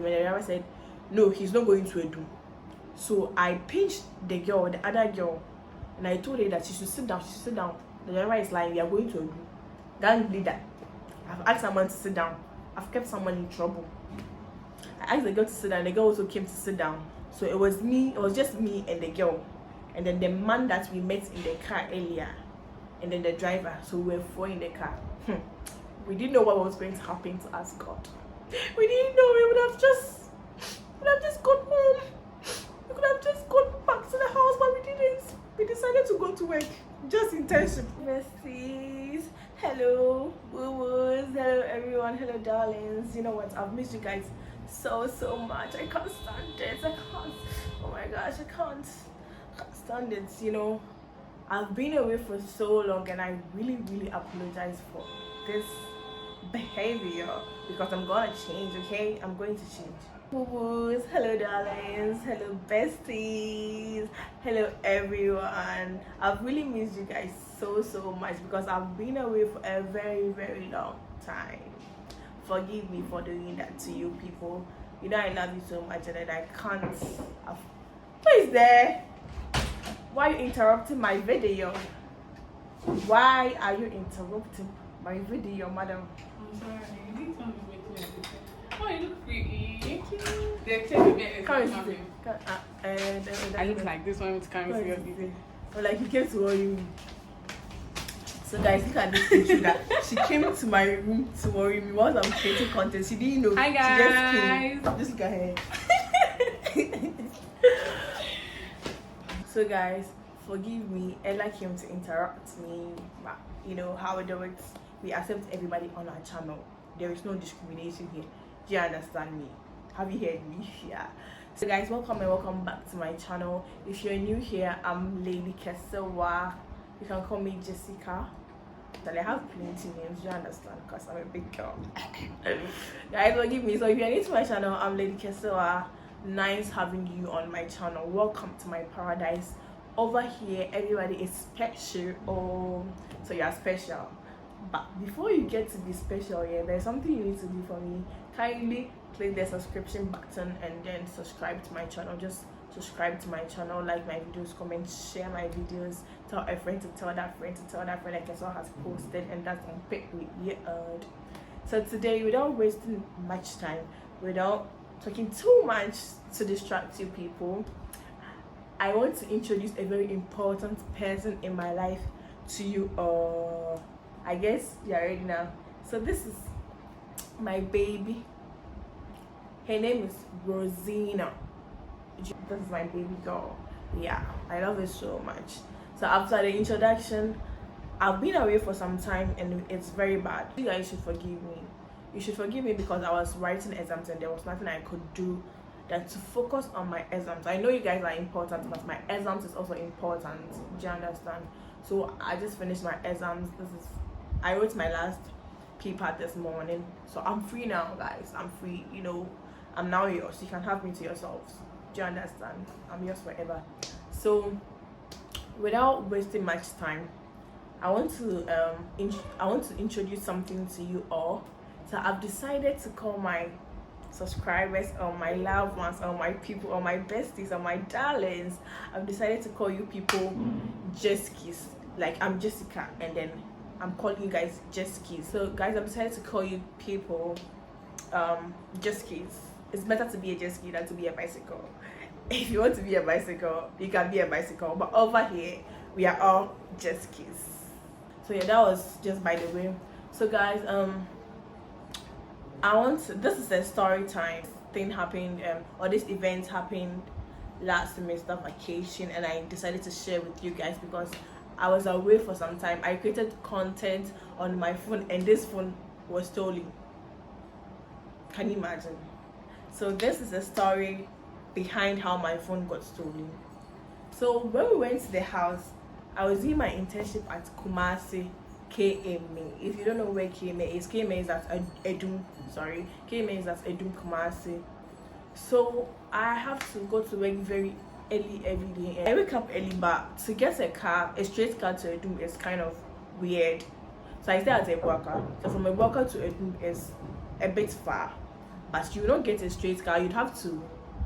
When the driver said, no, he's not going to Edu. So I pinched the other girl, and I told her that she should sit down. The driver is lying, we are going to Edu. Gang leader. I've asked someone to sit down. I've kept someone in trouble. I asked the girl to sit down, the girl also came to sit down. So it was just me and the girl. And then the man that we met in the car earlier. And then the driver. So we were four in the car. We didn't know what was going to happen to us, God. We didn't know. We would have just gone home. We could have just gone back to the house, but we didn't. We decided to go to work. Just intention. Besties. Hello, boo-boos. Hello, everyone. Hello, darlings. You know what? I've missed you guys so much. I can't stand it. I can't. Oh my gosh, I can't stand it. You know, I've been away for so long, and I really apologize for this behavior, because I'm gonna change. Okay, I'm going to change. Boo-boos. Hello, darlings. Hello, besties. Hello, everyone. I've really missed you guys so much, because I've been away for a very long time. Forgive me for doing that to you people. You know I love you so much, and I can't. Who is there? Why are you interrupting my video? Why are you interrupting my video, madam? I'm sorry. You need something to make me. Oh, you look pretty. Thank you. The coming. I look like this one with camera seriously. Or like you came to worry me. So guys, look at this picture that she came to my room to worry me while I'm creating content. She didn't know. Hi guys. She just came. Just look at her. So guys, forgive me. Ella came to interrupt me. But you know how it works. We accept everybody on our channel. There is no discrimination here. Do you understand me? Have you heard me? Yeah. So guys, welcome back to my channel. If you're new here, I'm Lady Kesewa. You can call me Jessica. But I have plenty names, do you understand? Because I'm a big girl. Guys, forgive me. So if you're new to my channel, I'm Lady Kesewa. Nice having you on my channel. Welcome to my paradise. Over here, everybody is special. Oh, so you're special. But before you get to be special, yeah, there's something you need to do for me. Kindly click the subscription button and then subscribe to my channel. Just subscribe to my channel, like my videos, comment, share my videos, tell a friend to tell that friend to tell that friend like Keswa has posted, and that's on pick with you. So today, without wasting much time, without talking too much to distract you people, I want to introduce a very important person in my life to you. I guess you're ready now. So this is my baby. Her name is Rosina. This is my baby girl. Yeah, I love her so much. So after the introduction, I've been away for some time and it's very bad. You guys should forgive me. You should forgive me because I was writing exams and there was nothing I could do than to focus on my exams. I know you guys are important, but my exams is also important. Do you understand? So I just finished my exams. I wrote my last paper this morning. So I'm free now, guys. I'm free. You know, I'm now yours. You can have me to yourselves. Do you understand? I'm yours forever. So without wasting much time, I want to introduce something to you all. So I've decided to call my subscribers or my loved ones or my people or my besties or my darlings. I've decided to call you people Jeskies. Like I'm Jessica and then I'm calling you guys Jeskies. So guys, I've decided to call you people Jeskies. It's better to be a jet ski than to be a bicycle. If you want to be a bicycle, you can be a bicycle. But over here, we are all jet skis. So yeah, that was just by the way. So guys, this is a story time thing happened, or this event happened last semester vacation, and I decided to share with you guys because I was away for some time. I created content on my phone, and this phone was stolen. Can you imagine? So this is a story behind how my phone got stolen. So when we went to the house, I was doing my internship at Kumasi KMA. If you don't know where KMA is at Edum. Sorry, KMA is at Edum Kumasi. So I have to go to work very early every day. I wake up early, but to get a straight car to Edum is kind of weird. So I stay at Ebuaka. So from Ebuaka to Edum is a bit far. but you don't get a straight car. You'd have to,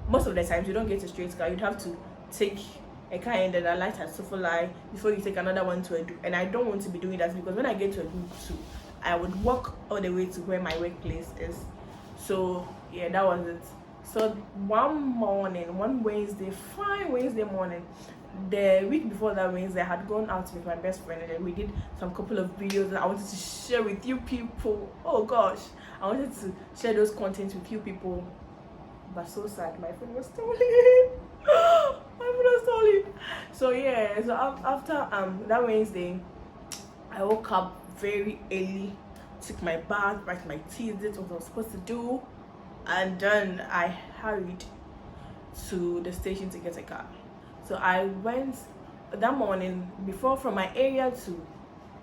most of the times you don't get a straight car. You'd have to take a car and then alight at Sofoli before you take another one to Edu. And I don't want to be doing that, because when I get to Edu too, I would walk all the way to where my workplace is. So yeah, that was it. So one Wednesday, fine Wednesday morning, the week before that Wednesday, I had gone out with my best friend, and then we did some couple of videos that I wanted to share with you people. Oh gosh, I wanted to share those contents with you people, but so sad, my phone was stolen. My phone was stolen. So yeah, so after that Wednesday, I woke up very early, took my bath, brushed my teeth, did what I was supposed to do, and then I hurried to the station to get a car. So I went that morning, before, from my area to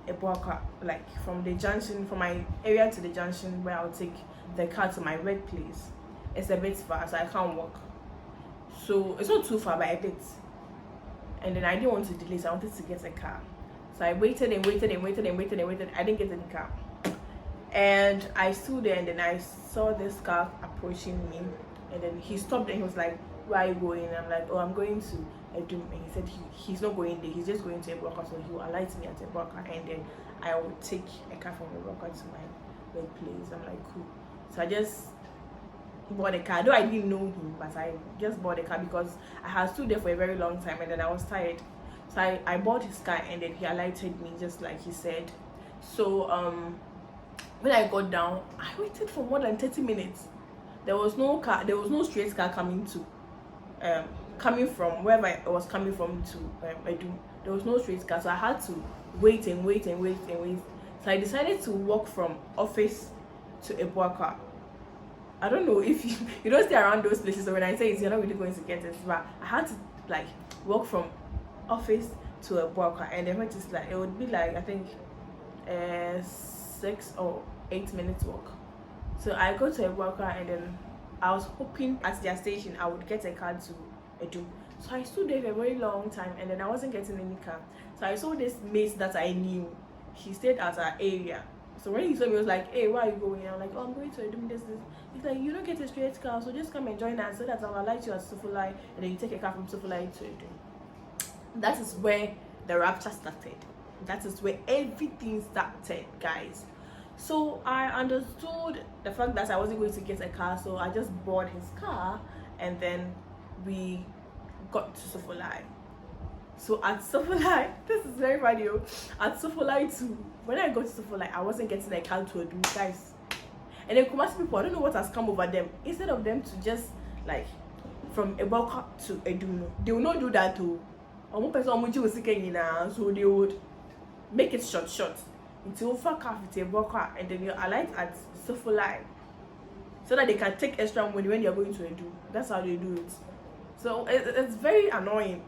Ebuaka, like from the junction, from my area to the junction where I'll take the car to my workplace. It's a bit far, so I can't walk. So it's not too far, but a bit. And then I didn't want to delay, so I wanted to get a car. So I waited and waited and waited and waited and waited. I didn't get any car. And I stood there, and then I saw this car approaching me. And then he stopped and he was like, "Where are you going?" And I'm like, "Oh, I'm going to Edum." And he said he's not going there. He's just going to Ebuaka, so he will alight me at Ebuaka, and then I will take a car from Ebuaka to my workplace. I'm like, cool. So I just bought a car. Though I didn't know him, but I just bought a car because I had stood there for a very long time, and then I was tired. So I bought his car, and then he alighted me just like he said. So when I got down, I waited for more than 30 minutes. There was no car. There was no straight car coming from wherever I was coming from to Edu. There was no straight car, so I had to wait and wait and wait and wait. So I decided to walk from office to Ebuaka. I don't know if you don't stay around those places, so when I say it, you're not really going to get it. But I had to like walk from office to Ebuaka, and then it would be like, I think 6 or 8 minutes walk. So I go to Ebuaka, and then I was hoping at their station I would get a car to Edu. So I stood there for a very long time, and then I wasn't getting any car. So I saw this mate that I knew. He stayed at our area. So when he saw me, he was like, "Hey, where are you going?" I'm like, "Oh, I'm going to Edu, this. He's like, "You don't get a straight car, so just come and join us so that I'll alight you at Sofoli, and then you take a car from Sofoli to Edu." That is where the rapture started. That is where everything started, guys. So I understood the fact that I wasn't going to get a car, so I just bought his car, and then we got to Sofoli. So at Sofoli, this is very funny. At Sofoli too, when I got to Sofoli, I wasn't getting a car to Edu, guys. And then Kumasi people, I don't know what has come over them. Instead of them to just like from Ebuaka to Edu, they will not do that too. So they would make it short until fuck off with Ebuaka, and then you alight at Sofoli, so that they can take extra money when you're going to Edu. That's how they do it. So it's very annoying.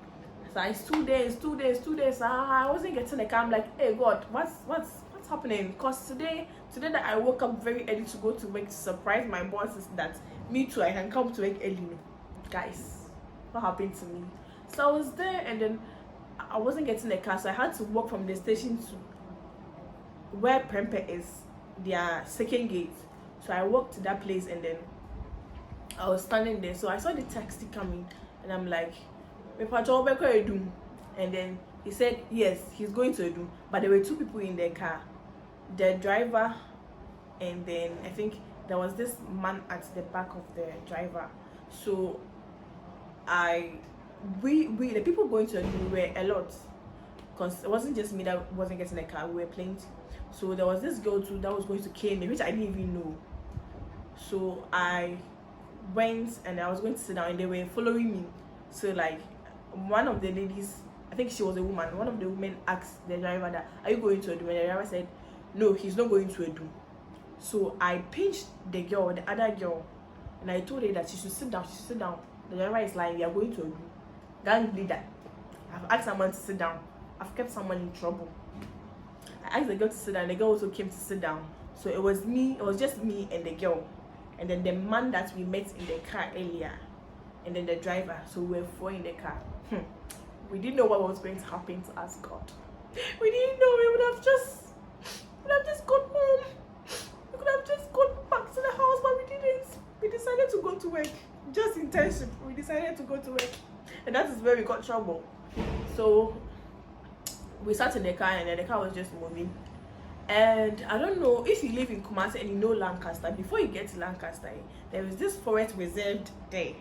So I stood there. So I wasn't getting a car. I'm like, "Hey God, what's happening?" Because today that I woke up very early to go to work to surprise my bosses that me too, I can come to work early. Guys, what happened to me? So I was there, and then I wasn't getting a car, so I had to walk from the station to where Prempe is, their second gate. So I walked to that place, and then I was standing there. So I saw the taxi coming, and I'm like, and then he said yes, he's going to Edu, but there were two people in the car, the driver, and then I think there was this man at the back of the driver. So we the people going to Edu were a lot, because it wasn't just me that wasn't getting a car, we were plenty. So there was this girl too that was going to Kenya, which I didn't even know. So I went, and I was going to sit down, and they were following me. So like one of the ladies, I think she was a woman, one of the women asked the driver that, "Are you going to Edu?" And the driver said, "No, he's not going to Edu." So I pinched the other girl, and I told her that she should sit down. The driver is like, "We are going to Edu." Gang leader, I've asked someone to sit down. I've kept someone in trouble. I asked the girl to sit down. The girl also came to sit down. So it was just me and the girl, and then the man that we met in the car earlier, and then the driver. So we were four in the car. We didn't know what was going to happen to us, God. We didn't know. We would have just gone home. We could have just gone back to the house, but we didn't. we decided to go to work. Just intention. We decided to go to work. And that is where we got trouble. So we sat in the car and then the car was just moving. And I don't know if you live in Kumasi and you know Lancaster, before you get to Lancaster, there is this forest reserved there.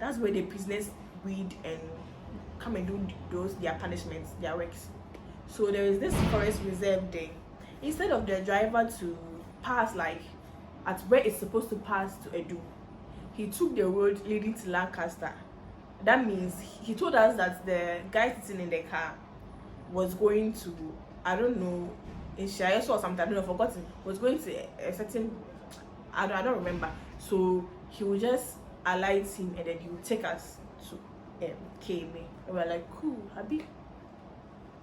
That's where the prisoners breed and come and do their punishments, their works. So there is this forest reserve there. Instead of the driver to pass like at where it's supposed to pass to Edu, he took the road leading to Lancaster. That means he told us that the guy sitting in the car was going to, I don't know, in Shire or something, I don't know, forgotten, was going to a certain, I don't remember. So he would just alight him and then he would take us to KMA. And we're like, cool, Abi,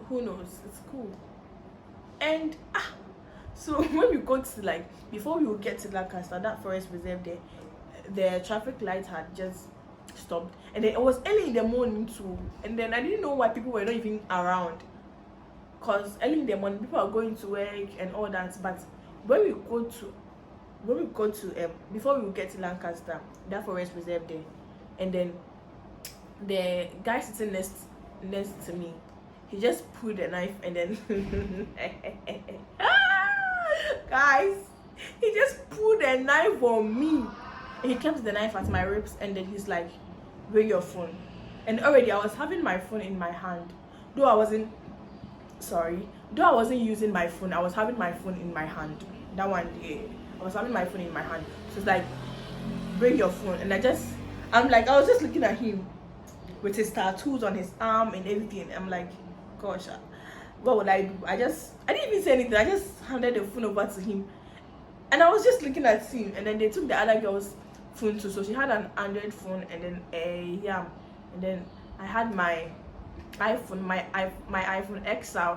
who knows, it's cool. And so when we go to like, before we would get to Lancaster, that forest reserve there, the traffic light had just stopped, and then it was early in the morning too, and then I didn't know why people were not even around, because early in the morning people are going to work and all that. But when we go to before we get to Lancaster, that forest reserve there, and then the guy sitting next to me, he just pulled a knife and then guys, he just pulled a knife on me. He kept the knife at my ribs and then he's like, bring your phone. And already I was having my phone in my hand. Though I wasn't using my phone, I was having my phone in my hand. That one day, I was having my phone in my hand. So it's like, bring your phone. And I was just looking at him with his tattoos on his arm and everything. I'm like, gosh, what would I do? I didn't even say anything. I just handed the phone over to him. And I was just looking at him, and then they took the other girl's phone too. So she had an Android phone and then and then I had my iPhone, my iPhone XL.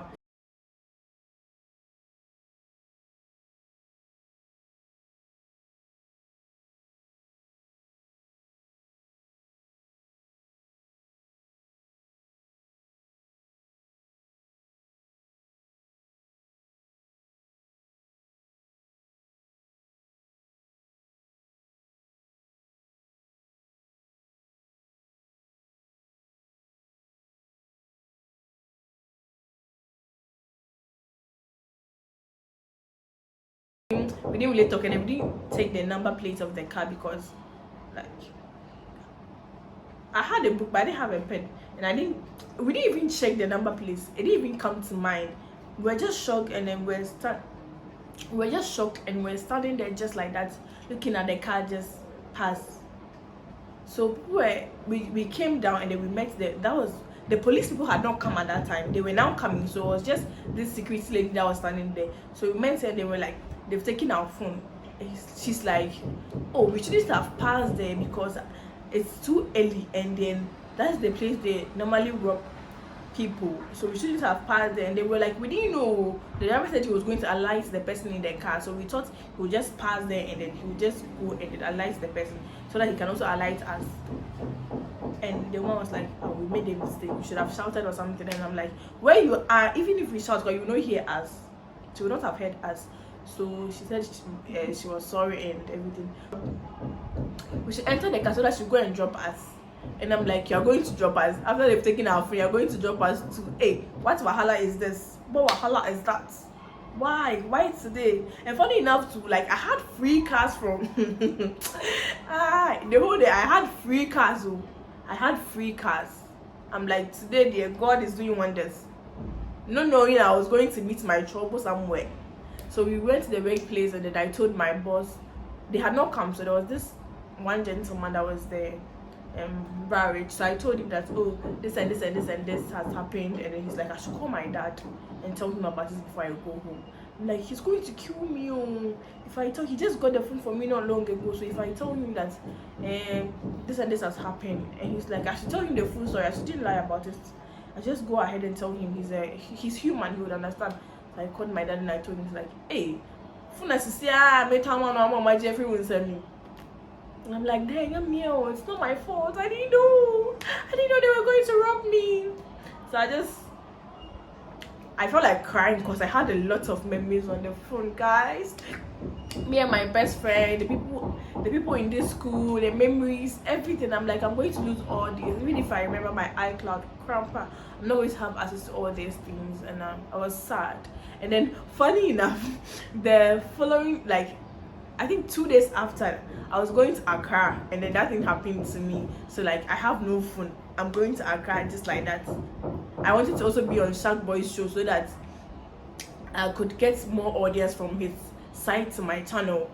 We didn't really talk, and we didn't take the number plate of the car because, like, I had a book, but I didn't have a pen, and we didn't even check the number plates. It didn't even come to mind. We were just shocked, and then we're standing there just like that, looking at the car just pass. So we came down, and then we met the police people had not come at that time. They were now coming, so it was just this security lady that was standing there. So we met her, and they were like, they've taken our phone. She's like, oh, we shouldn't have passed there because it's too early, and then that's the place they normally rob people, so we shouldn't have passed there. And they were like, we didn't know. The driver said he was going to alight the person in the car, so we thought he would just pass there and then he would just go and then alight the person so that he can also alight us. And the one was like, oh, we made a mistake, we should have shouted or something. And I'm like, where you are, even if we shout, because you will not hear us, she would not have heard us. So she said she was sorry and everything. We should enter the car so that she go and drop us. And I'm like, you're going to drop us after they've taken our phone? You're going to drop us to, hey, what wahala is this? What wahala is that? Why today? And funny enough to, like, I had free cars from the whole day. I had free cars. I'm like, today dear God is doing wonders, not knowing I was going to meet my trouble somewhere. So we went to the workplace, and then I told my boss. They had not come, so there was this one gentleman that was there, Barrage. So I told him that, oh, this and this and this and this has happened, and then he's like, I should call my dad and tell him about this before I go home. I'm like, he's going to kill me. Oh, if I tell, he just got the phone for me not long ago. So if I tell him that this and this has happened, and he's like, I should tell him the full story, I shouldn't lie about it. I just go ahead and tell him. He's human, he would understand. So I called my dad and I told him, like, hey, Jeffrey will send me. And I'm like, dang, it's not my fault. I didn't know they were going to rob me. So I felt like crying because I had a lot of memories on the phone, guys. me and my best friend, the people in this school, the memories, everything. I'm like, I'm going to lose all these. Even if I remember my iCloud, cramper, I'm not going to have access to all these things. And I was sad. And then, funny enough, the following, like, I think 2 days after, I was going to Accra, and then that thing happened to me. So like, I have no phone. I'm going to Accra just like that. I wanted to also be on Shark Boy's show so that I could get more audience from his side to my channel.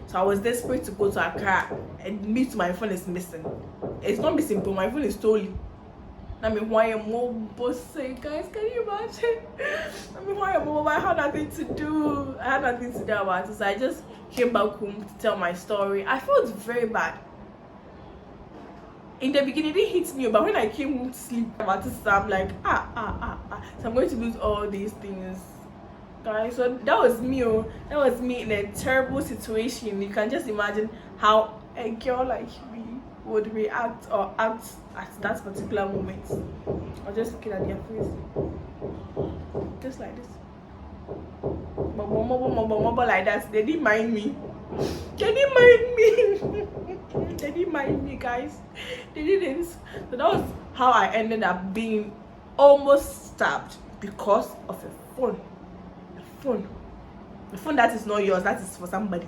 So I was desperate to go to Accra, and my phone is missing. It's not missing, but my phone is stolen. I mean, why am I bossing, guys? Can you imagine? I mean, why am I had nothing to do? I had nothing to do about it. So I just came back home to tell my story. I felt very bad. In the beginning, it didn't hit me, but when I came home to sleep about this, I'm like, so I'm going to lose all these things, guys. So that was me. That was me in a terrible situation. You can just imagine how a girl like me would react or act at that particular moment. I was just looking at their face, just like this, like that. They didn't mind me. They didn't mind me. They didn't mind me, guys. They didn't. So that was how I ended up being almost stabbed because of a phone. The phone that is not yours. That is for somebody.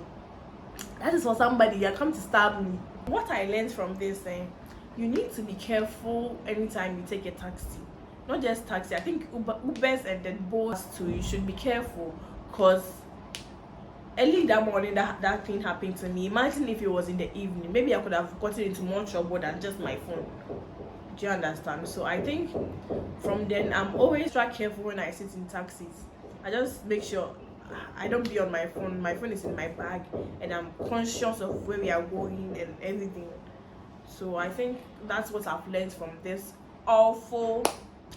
That is for somebody. You come to stab me. What I learned from this thing, you need to be careful anytime you take a taxi. Not just taxi. I think Ubers and then Bolts too. You should be careful, because early that morning that thing happened to me. Imagine if it was in the evening. Maybe I could have gotten into more trouble than just my phone. Do you understand? So I think from then I'm always extra careful when I sit in taxis. I just make sure I don't be on my phone. My phone is in my bag, and I'm conscious of where we are going and everything. So I think that's what I've learned from this awful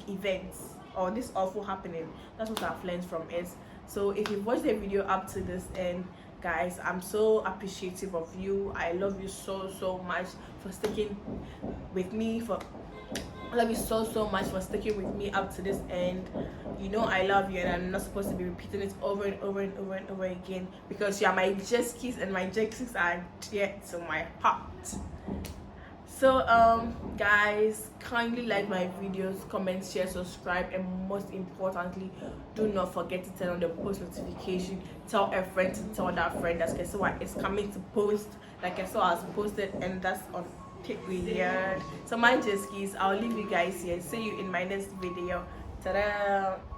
event, or this awful happening. That's what I've learned from it. So if you've watched the video up to this end, guys, I'm so appreciative of you. I love you so much for sticking with me. I love you so much for sticking with me up to this end. You know I love you, and I'm not supposed to be repeating it over and over again, because you are my jet skis, and my jet skis are dear to my heart. So guys, kindly like my videos, comment, share, subscribe, and most importantly, do not forget to turn on the post notification. Tell a friend to tell that friend that Kesewa is coming to post, like Kesewa has posted, and that's on TikTok. So mind your skis. I'll leave you guys here. See you in my next video. Ta-da!